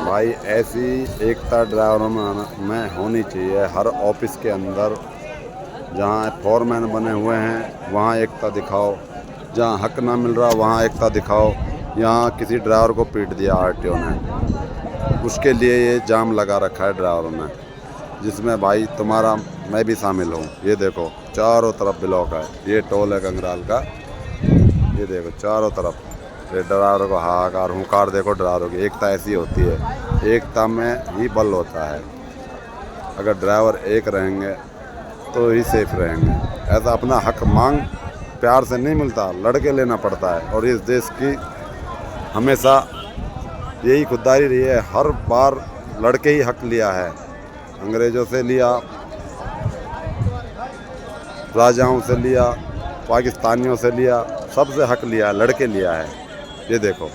भाई ऐसी एकता ड्राइवरों में होनी चाहिए। हर ऑफिस के अंदर जहाँ फोरमैन बने हुए हैं वहाँ एकता दिखाओ, जहाँ हक ना मिल रहा वहाँ एकता दिखाओ। यहाँ किसी ड्राइवर को पीट दिया आरटीओ ने, उसके लिए ये जाम लगा रखा है ड्राइवरों ने, जिसमें भाई तुम्हारा मैं भी शामिल हूँ। ये देखो चारों तरफ ब्लॉक है, ये टोल है गंगराल का। ये देखो चारों तरफ ये ड्राइवर को हाहाकार हुंकार देखो ड्राइवरों की। एकता ऐसी होती है, एकता में ही बल होता है। अगर ड्राइवर एक रहेंगे तो ही सेफ रहेंगे। ऐसा अपना हक मांग प्यार से नहीं मिलता, लड़के लेना पड़ता है। और इस देश की हमेशा यही खुददारी रही है, हर बार लड़के ही हक लिया है। अंग्रेज़ों से लिया, राजाओं से लिया, पाकिस्तानियों से लिया, सबसे हक लिया है, लड़के लिया है। ये देखो।